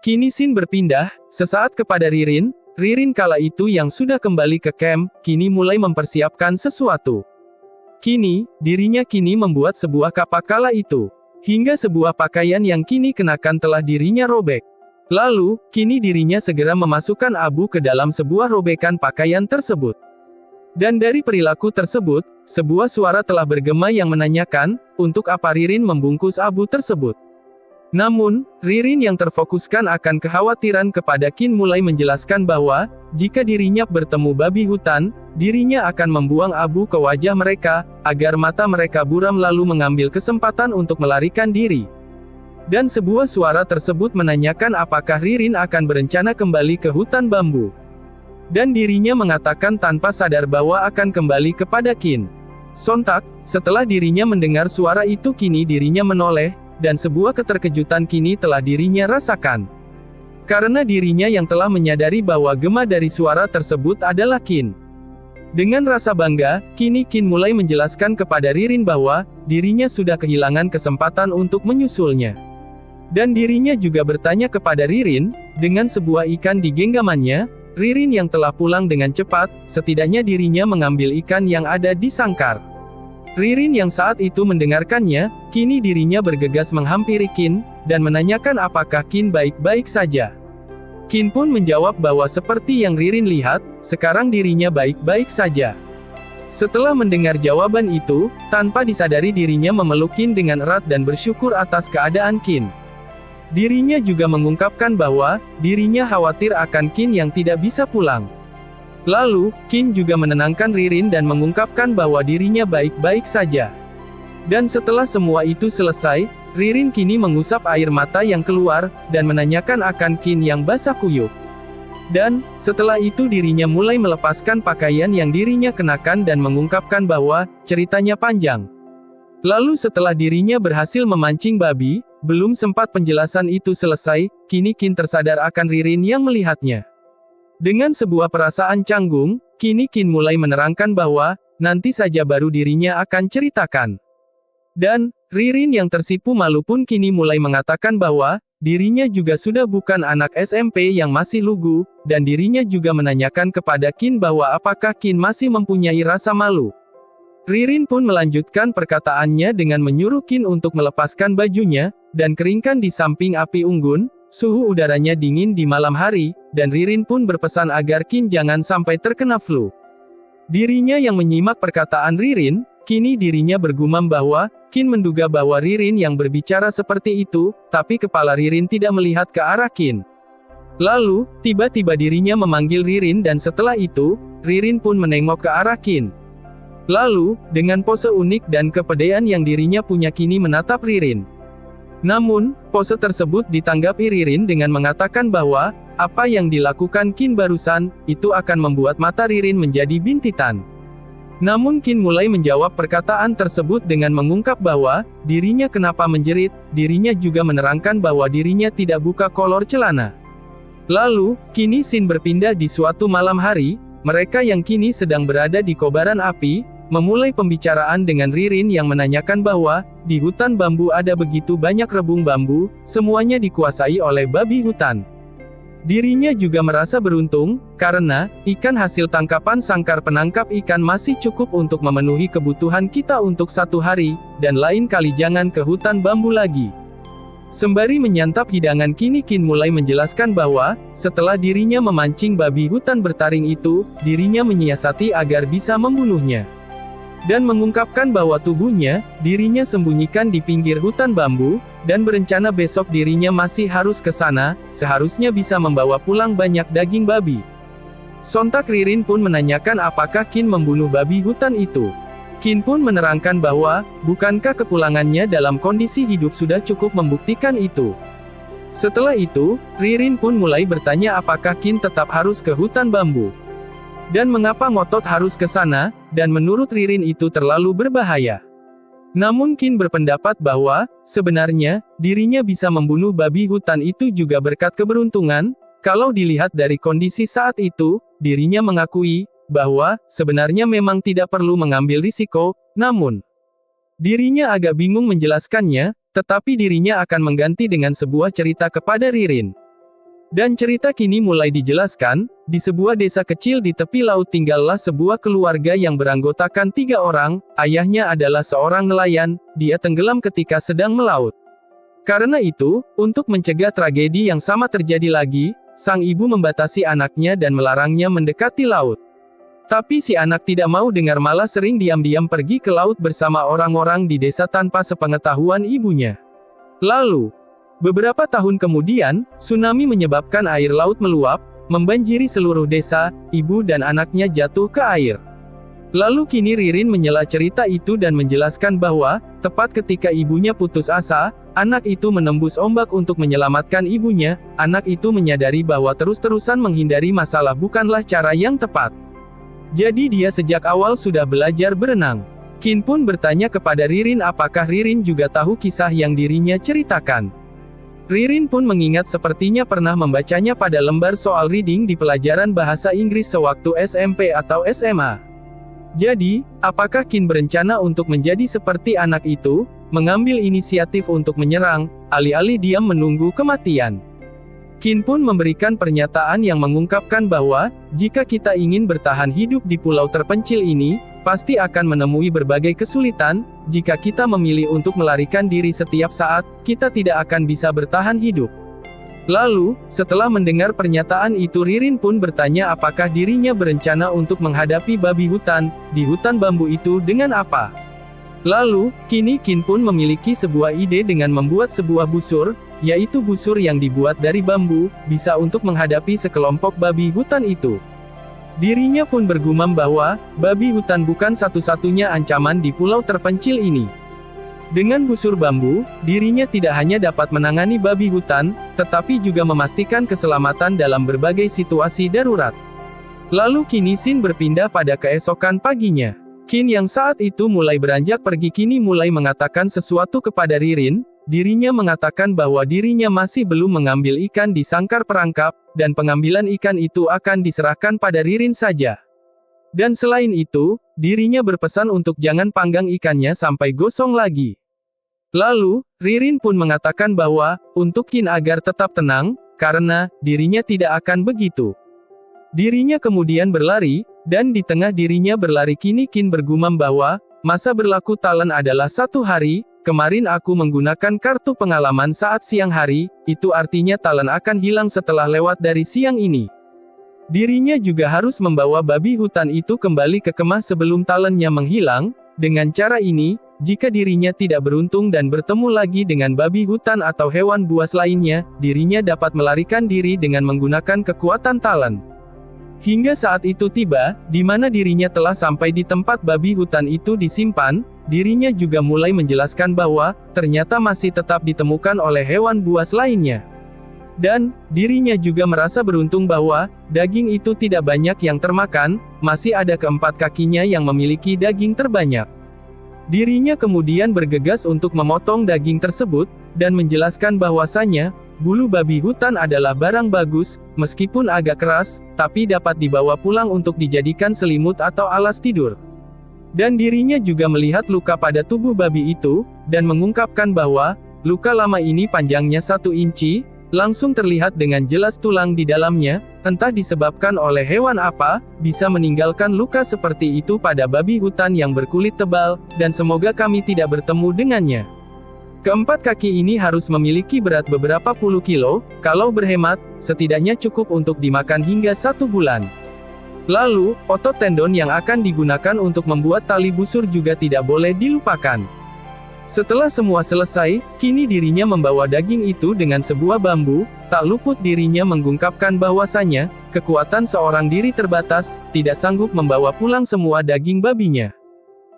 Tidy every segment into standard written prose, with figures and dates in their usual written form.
Kini scene berpindah, sesaat kepada Ririn. Ririn kala itu yang sudah kembali ke camp, kini mulai mempersiapkan sesuatu. Kini, dirinya kini membuat sebuah kapak kala itu. Hingga sebuah pakaian yang kini kenakan telah dirinya robek. Lalu, kini dirinya segera memasukkan abu ke dalam sebuah robekan pakaian tersebut. Dan dari perilaku tersebut, sebuah suara telah bergema yang menanyakan, untuk apa Ririn membungkus abu tersebut. Namun, Ririn yang terfokuskan akan kekhawatiran kepada Qin mulai menjelaskan bahwa, jika dirinya bertemu babi hutan, dirinya akan membuang abu ke wajah mereka, agar mata mereka buram lalu mengambil kesempatan untuk melarikan diri. Dan sebuah suara tersebut menanyakan apakah Ririn akan berencana kembali ke hutan bambu. Dan dirinya mengatakan tanpa sadar bahwa akan kembali kepada Qin. Sontak, setelah dirinya mendengar suara itu kini dirinya menoleh, dan sebuah keterkejutan kini telah dirinya rasakan. Karena dirinya yang telah menyadari bahwa gema dari suara tersebut adalah Qin. Dengan rasa bangga, kini Qin mulai menjelaskan kepada Ririn bahwa, dirinya sudah kehilangan kesempatan untuk menyusulnya. Dan dirinya juga bertanya kepada Ririn, dengan sebuah ikan di genggamannya, Ririn yang telah pulang dengan cepat, setidaknya dirinya mengambil ikan yang ada di sangkar. Ririn yang saat itu mendengarkannya, kini dirinya bergegas menghampiri Qin, dan menanyakan apakah Qin baik-baik saja. Qin pun menjawab bahwa seperti yang Ririn lihat, sekarang dirinya baik-baik saja. Setelah mendengar jawaban itu, tanpa disadari dirinya memeluk Qin dengan erat dan bersyukur atas keadaan Qin. Dirinya juga mengungkapkan bahwa, dirinya khawatir akan Qin yang tidak bisa pulang. Lalu, Qin juga menenangkan Ririn dan mengungkapkan bahwa dirinya baik-baik saja. Dan setelah semua itu selesai, Ririn kini mengusap air mata yang keluar, dan menanyakan akan Qin yang basah kuyup. Dan, setelah itu dirinya mulai melepaskan pakaian yang dirinya kenakan dan mengungkapkan bahwa, ceritanya panjang. Lalu setelah dirinya berhasil memancing babi, belum sempat penjelasan itu selesai, kini Qin tersadar akan Ririn yang melihatnya. Dengan sebuah perasaan canggung, kini Qin mulai menerangkan bahwa, nanti saja baru dirinya akan ceritakan. Dan, Ririn yang tersipu malu pun kini mulai mengatakan bahwa, dirinya juga sudah bukan anak SMP yang masih lugu, dan dirinya juga menanyakan kepada Qin bahwa apakah Qin masih mempunyai rasa malu. Ririn pun melanjutkan perkataannya dengan menyuruh Qin untuk melepaskan bajunya, dan keringkan di samping api unggun. Suhu udaranya dingin di malam hari, dan Ririn pun berpesan agar Qin jangan sampai terkena flu. Dirinya yang menyimak perkataan Ririn, kini dirinya bergumam bahwa, Qin menduga bahwa Ririn yang berbicara seperti itu, tapi kepala Ririn tidak melihat ke arah Qin. Lalu, tiba-tiba dirinya memanggil Ririn dan setelah itu, Ririn pun menengok ke arah Qin. Lalu, dengan pose unik dan kepedean yang dirinya punya kini menatap Ririn. Namun, pose tersebut ditanggapi Ririn dengan mengatakan bahwa, apa yang dilakukan Qin barusan, itu akan membuat mata Ririn menjadi bintitan. Namun Qin mulai menjawab perkataan tersebut dengan mengungkap bahwa, dirinya kenapa menjerit, dirinya juga menerangkan bahwa dirinya tidak buka kolor celana. Lalu, kini scene berpindah di suatu malam hari, mereka yang kini sedang berada di kobaran api, memulai pembicaraan dengan Ririn yang menanyakan bahwa, di hutan bambu ada begitu banyak rebung bambu, semuanya dikuasai oleh babi hutan. Dirinya juga merasa beruntung, karena, ikan hasil tangkapan sangkar penangkap ikan masih cukup untuk memenuhi kebutuhan kita untuk 1 hari, dan lain kali jangan ke hutan bambu lagi. Sembari menyantap hidangan kini Qin mulai menjelaskan bahwa, setelah dirinya memancing babi hutan bertaring itu, dirinya menyiasati agar bisa membunuhnya. Dan mengungkapkan bahwa tubuhnya, dirinya sembunyikan di pinggir hutan bambu, dan berencana besok dirinya masih harus ke sana, seharusnya bisa membawa pulang banyak daging babi. Sontak Ririn pun menanyakan apakah Qin membunuh babi hutan itu. Qin pun menerangkan bahwa, bukankah kepulangannya dalam kondisi hidup sudah cukup membuktikan itu. Setelah itu, Ririn pun mulai bertanya apakah Qin tetap harus ke hutan bambu. Dan mengapa ngotot harus ke sana, dan menurut Ririn itu terlalu berbahaya. Namun Qin berpendapat bahwa, sebenarnya, dirinya bisa membunuh babi hutan itu juga berkat keberuntungan, kalau dilihat dari kondisi saat itu, dirinya mengakui, bahwa, sebenarnya memang tidak perlu mengambil risiko, namun, dirinya agak bingung menjelaskannya, tetapi dirinya akan mengganti dengan sebuah cerita kepada Ririn. Dan cerita kini mulai dijelaskan, di sebuah desa kecil di tepi laut tinggallah sebuah keluarga yang beranggotakan 3 orang, ayahnya adalah seorang nelayan, dia tenggelam ketika sedang melaut. Karena itu, untuk mencegah tragedi yang sama terjadi lagi, sang ibu membatasi anaknya dan melarangnya mendekati laut. Tapi si anak tidak mau dengar, malah sering diam-diam pergi ke laut bersama orang-orang di desa tanpa sepengetahuan ibunya. Lalu, beberapa tahun kemudian, tsunami menyebabkan air laut meluap, membanjiri seluruh desa, ibu dan anaknya jatuh ke air. Lalu kini Ririn menyela cerita itu dan menjelaskan bahwa, tepat ketika ibunya putus asa, anak itu menembus ombak untuk menyelamatkan ibunya. Anak itu menyadari bahwa terus-terusan menghindari masalah bukanlah cara yang tepat. Jadi dia sejak awal sudah belajar berenang. Qin pun bertanya kepada Ririn apakah Ririn juga tahu kisah yang dirinya ceritakan. Ririn pun mengingat sepertinya pernah membacanya pada lembar soal reading di pelajaran bahasa Inggris sewaktu SMP atau SMA. Jadi, apakah Qin berencana untuk menjadi seperti anak itu, mengambil inisiatif untuk menyerang, alih-alih diam menunggu kematian? Qin pun memberikan pernyataan yang mengungkapkan bahwa, jika kita ingin bertahan hidup di pulau terpencil ini, pasti akan menemui berbagai kesulitan. Jika kita memilih untuk melarikan diri setiap saat, kita tidak akan bisa bertahan hidup. Lalu, setelah mendengar pernyataan itu Ririn pun bertanya apakah dirinya berencana untuk menghadapi babi hutan, di hutan bambu itu dengan apa. Lalu, kini Qin pun memiliki sebuah ide dengan membuat sebuah busur, yaitu busur yang dibuat dari bambu, bisa untuk menghadapi sekelompok babi hutan itu. Dirinya pun bergumam bahwa, babi hutan bukan satu-satunya ancaman di pulau terpencil ini. Dengan busur bambu, dirinya tidak hanya dapat menangani babi hutan, tetapi juga memastikan keselamatan dalam berbagai situasi darurat. Lalu kini Sin berpindah pada keesokan paginya. Qin yang saat itu mulai beranjak pergi kini mulai mengatakan sesuatu kepada Ririn. Dirinya mengatakan bahwa dirinya masih belum mengambil ikan di sangkar perangkap, dan pengambilan ikan itu akan diserahkan pada Ririn saja. Dan selain itu, dirinya berpesan untuk jangan panggang ikannya sampai gosong lagi. Lalu, Ririn pun mengatakan bahwa, untuk Qin agar tetap tenang, karena, dirinya tidak akan begitu. Dirinya kemudian berlari, dan di tengah dirinya berlari kini Qin bergumam bahwa, masa berlaku Talon adalah 1 hari, kemarin aku menggunakan kartu pengalaman saat siang hari, itu artinya Talon akan hilang setelah lewat dari siang ini. Dirinya juga harus membawa babi hutan itu kembali ke kemah sebelum Talonnya menghilang. Dengan cara ini, jika dirinya tidak beruntung dan bertemu lagi dengan babi hutan atau hewan buas lainnya, dirinya dapat melarikan diri dengan menggunakan kekuatan Talon. Hingga saat itu tiba, di mana dirinya telah sampai di tempat babi hutan itu disimpan, dirinya juga mulai menjelaskan bahwa, ternyata masih tetap ditemukan oleh hewan buas lainnya. Dan, dirinya juga merasa beruntung bahwa, daging itu tidak banyak yang termakan, masih ada keempat kakinya yang memiliki daging terbanyak. Dirinya kemudian bergegas untuk memotong daging tersebut, dan menjelaskan bahwasanya, bulu babi hutan adalah barang bagus, meskipun agak keras, tapi dapat dibawa pulang untuk dijadikan selimut atau alas tidur. Dan dirinya juga melihat luka pada tubuh babi itu, dan mengungkapkan bahwa, luka lama ini panjangnya 1 inci, langsung terlihat dengan jelas tulang di dalamnya, entah disebabkan oleh hewan apa, bisa meninggalkan luka seperti itu pada babi hutan yang berkulit tebal, dan semoga kami tidak bertemu dengannya. Keempat kaki ini harus memiliki berat beberapa puluh kilo, kalau berhemat, setidaknya cukup untuk dimakan hingga 1 bulan. Lalu, otot tendon yang akan digunakan untuk membuat tali busur juga tidak boleh dilupakan. Setelah semua selesai, kini dirinya membawa daging itu dengan sebuah bambu, tak luput dirinya mengungkapkan bahwasanya, kekuatan seorang diri terbatas, tidak sanggup membawa pulang semua daging babinya.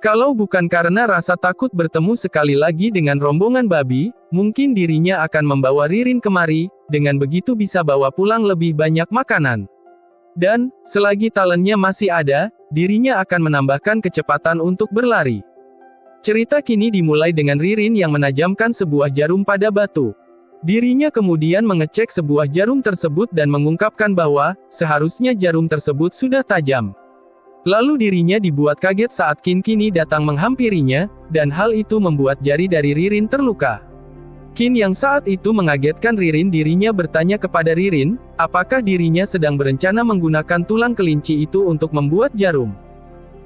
Kalau bukan karena rasa takut bertemu sekali lagi dengan rombongan babi, mungkin dirinya akan membawa Ririn kemari, dengan begitu bisa bawa pulang lebih banyak makanan. Dan, selagi talentnya masih ada, dirinya akan menambahkan kecepatan untuk berlari. Cerita kini dimulai dengan Ririn yang menajamkan sebuah jarum pada batu. Dirinya kemudian mengecek sebuah jarum tersebut dan mengungkapkan bahwa, seharusnya jarum tersebut sudah tajam. Lalu dirinya dibuat kaget saat Qin kini datang menghampirinya, dan hal itu membuat jari dari Ririn terluka. Qin yang saat itu mengagetkan Ririn, dirinya bertanya kepada Ririn, apakah dirinya sedang berencana menggunakan tulang kelinci itu untuk membuat jarum.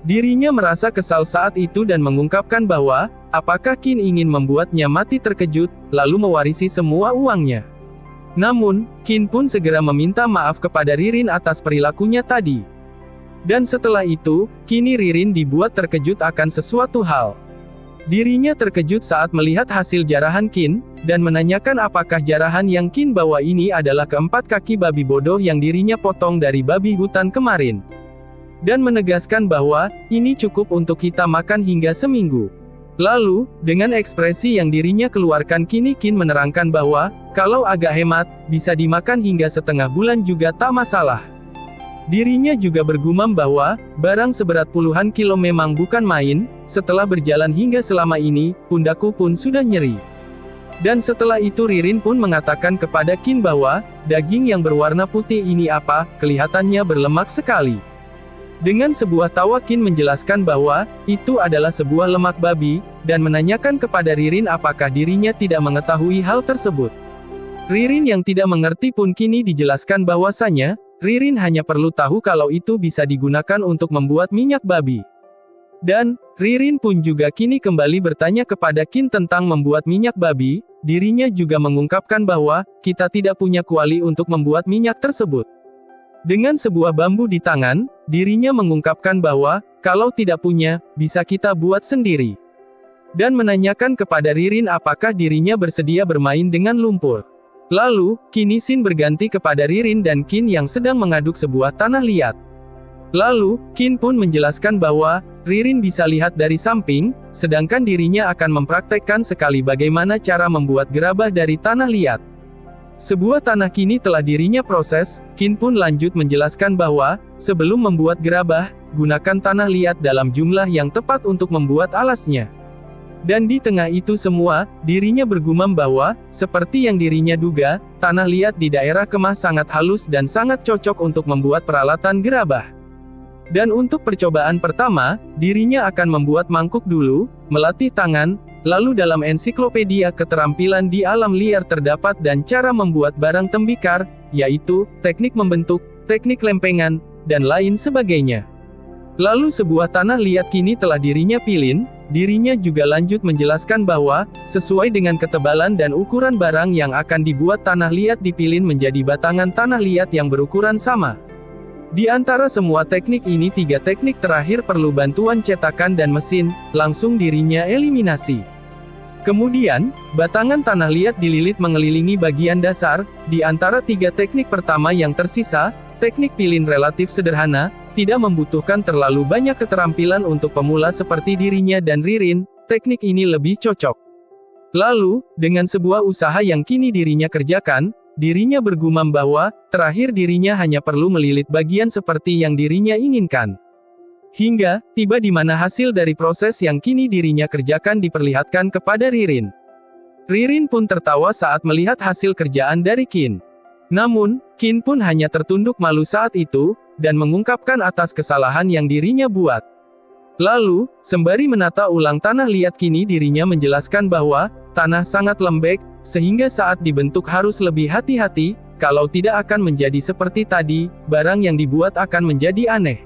Dirinya merasa kesal saat itu dan mengungkapkan bahwa, apakah Qin ingin membuatnya mati terkejut, lalu mewarisi semua uangnya. Namun, Qin pun segera meminta maaf kepada Ririn atas perilakunya tadi. Dan setelah itu, kini Ririn dibuat terkejut akan sesuatu hal. Dirinya terkejut saat melihat hasil jarahan Qin, dan menanyakan apakah jarahan yang Qin bawa ini adalah keempat kaki babi bodoh yang dirinya potong dari babi hutan kemarin. Dan menegaskan bahwa, ini cukup untuk kita makan hingga seminggu. Lalu, dengan ekspresi yang dirinya keluarkan kini Qin menerangkan bahwa, kalau agak hemat, bisa dimakan hingga setengah bulan juga tak masalah. Dirinya juga bergumam bahwa, barang seberat puluhan kilo memang bukan main, setelah berjalan hingga selama ini, pundakku pun sudah nyeri. Dan setelah itu Ririn pun mengatakan kepada Qin bahwa, daging yang berwarna putih ini apa, kelihatannya berlemak sekali. Dengan sebuah tawa Qin menjelaskan bahwa, itu adalah sebuah lemak babi, dan menanyakan kepada Ririn apakah dirinya tidak mengetahui hal tersebut. Ririn yang tidak mengerti pun kini dijelaskan bahwasanya, Ririn hanya perlu tahu kalau itu bisa digunakan untuk membuat minyak babi. Dan, Ririn pun juga kini kembali bertanya kepada Qin tentang membuat minyak babi, dirinya juga mengungkapkan bahwa, kita tidak punya kuali untuk membuat minyak tersebut. Dengan sebuah bambu di tangan, dirinya mengungkapkan bahwa, kalau tidak punya, bisa kita buat sendiri. Dan menanyakan kepada Ririn apakah dirinya bersedia bermain dengan lumpur. Lalu, kini Sin berganti kepada Ririn dan Qin yang sedang mengaduk sebuah tanah liat. Lalu, Qin pun menjelaskan bahwa, Ririn bisa lihat dari samping, sedangkan dirinya akan mempraktekkan sekali bagaimana cara membuat gerabah dari tanah liat. Sebuah tanah kini telah dirinya proses, Qin pun lanjut menjelaskan bahwa, sebelum membuat gerabah, gunakan tanah liat dalam jumlah yang tepat untuk membuat alasnya. Dan di tengah itu semua, dirinya bergumam bahwa, seperti yang dirinya duga, tanah liat di daerah Kemah sangat halus dan sangat cocok untuk membuat peralatan gerabah. Dan untuk percobaan pertama, dirinya akan membuat mangkuk dulu, melatih tangan, lalu dalam ensiklopedia keterampilan di alam liar terdapat dan cara membuat barang tembikar, yaitu, teknik membentuk, teknik lempengan, dan lain sebagainya. Lalu sebuah tanah liat kini telah dirinya pilin, dirinya juga lanjut menjelaskan bahwa, sesuai dengan ketebalan dan ukuran barang yang akan dibuat tanah liat dipilin menjadi batangan tanah liat yang berukuran sama. Di antara semua teknik ini 3 teknik terakhir perlu bantuan cetakan dan mesin, langsung dirinya eliminasi. Kemudian, batangan tanah liat dililit mengelilingi bagian dasar, di antara 3 teknik pertama yang tersisa, teknik pilin relatif sederhana, tidak membutuhkan terlalu banyak keterampilan untuk pemula seperti dirinya dan Ririn, teknik ini lebih cocok. Lalu, dengan sebuah usaha yang kini dirinya kerjakan, dirinya bergumam bahwa, terakhir dirinya hanya perlu melilit bagian seperti yang dirinya inginkan. Hingga, tiba di mana hasil dari proses yang kini dirinya kerjakan diperlihatkan kepada Ririn. Ririn pun tertawa saat melihat hasil kerjaan dari Qin. Namun, Qin pun hanya tertunduk malu saat itu, dan mengungkapkan atas kesalahan yang dirinya buat. Lalu, sembari menata ulang tanah liat kini dirinya menjelaskan bahwa, tanah sangat lembek, sehingga saat dibentuk harus lebih hati-hati, kalau tidak akan menjadi seperti tadi, barang yang dibuat akan menjadi aneh.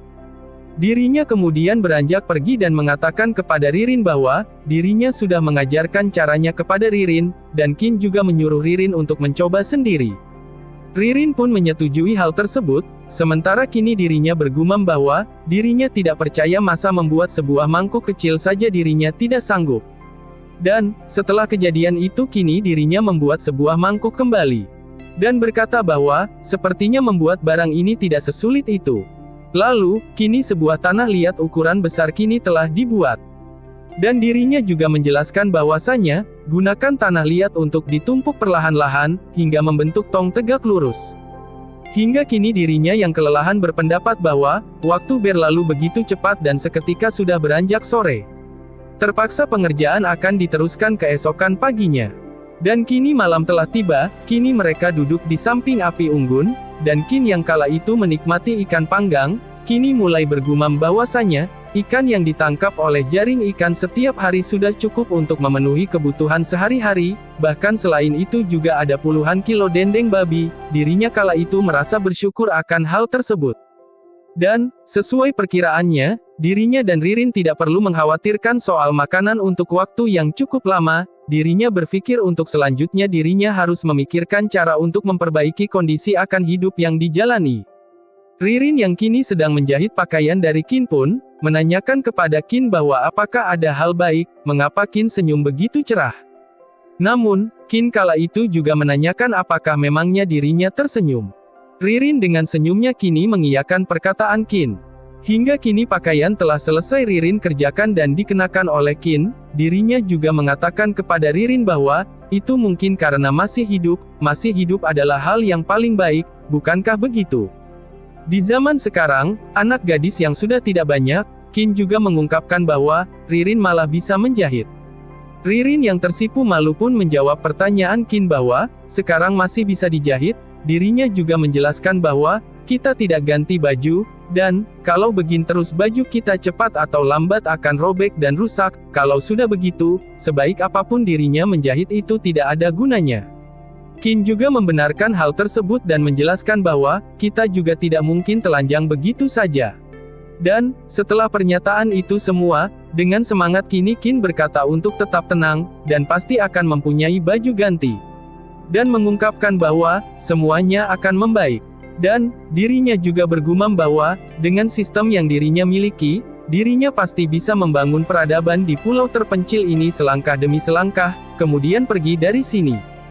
Dirinya kemudian beranjak pergi dan mengatakan kepada Ririn bahwa, dirinya sudah mengajarkan caranya kepada Ririn, dan Qin juga menyuruh Ririn untuk mencoba sendiri. Ririn pun menyetujui hal tersebut, sementara kini dirinya bergumam bahwa, dirinya tidak percaya masa membuat sebuah mangkuk kecil saja dirinya tidak sanggup. Dan, setelah kejadian itu kini dirinya membuat sebuah mangkuk kembali. Dan berkata bahwa, sepertinya membuat barang ini tidak sesulit itu. Lalu, kini sebuah tanah liat ukuran besar kini telah dibuat. Dan dirinya juga menjelaskan bahwasanya, gunakan tanah liat untuk ditumpuk perlahan-lahan, hingga membentuk tong tegak lurus. Hingga kini dirinya yang kelelahan berpendapat bahwa, waktu berlalu begitu cepat dan seketika sudah beranjak sore. Terpaksa pengerjaan akan diteruskan keesokan paginya. Dan kini malam telah tiba, kini mereka duduk di samping api unggun, dan Qin yang kala itu menikmati ikan panggang, kini mulai bergumam bahwasanya, ikan yang ditangkap oleh jaring ikan setiap hari sudah cukup untuk memenuhi kebutuhan sehari-hari, bahkan selain itu juga ada puluhan kilo dendeng babi. Dirinya kala itu merasa bersyukur akan hal tersebut. Dan, sesuai perkiraannya, dirinya dan Ririn tidak perlu mengkhawatirkan soal makanan untuk waktu yang cukup lama. Dirinya berpikir untuk selanjutnya dirinya harus memikirkan cara untuk memperbaiki kondisi akan hidup yang dijalani. Ririn yang kini sedang menjahit pakaian dari Qin pun, menanyakan kepada Qin bahwa apakah ada hal baik, mengapa Qin senyum begitu cerah. Namun, Qin kala itu juga menanyakan apakah memangnya dirinya tersenyum. Ririn dengan senyumnya kini mengiyakan perkataan Qin. Hingga kini pakaian telah selesai Ririn kerjakan dan dikenakan oleh Qin, dirinya juga mengatakan kepada Ririn bahwa, itu mungkin karena masih hidup adalah hal yang paling baik, bukankah begitu? Di zaman sekarang, anak gadis yang sudah tidak banyak, Qin juga mengungkapkan bahwa, Ririn malah bisa menjahit. Ririn yang tersipu malu pun menjawab pertanyaan Qin bahwa, sekarang masih bisa dijahit. Dirinya juga menjelaskan bahwa, kita tidak ganti baju, dan, kalau begini terus baju kita cepat atau lambat akan robek dan rusak. Kalau sudah begitu, sebaik apapun dirinya menjahit itu tidak ada gunanya. Qin juga membenarkan hal tersebut dan menjelaskan bahwa, kita juga tidak mungkin telanjang begitu saja. Dan, setelah pernyataan itu semua, dengan semangat kini Qin berkata untuk tetap tenang, dan pasti akan mempunyai baju ganti. Dan mengungkapkan bahwa, semuanya akan membaik. Dan, dirinya juga bergumam bahwa, dengan sistem yang dirinya miliki, dirinya pasti bisa membangun peradaban di pulau terpencil ini selangkah demi selangkah, kemudian pergi dari sini.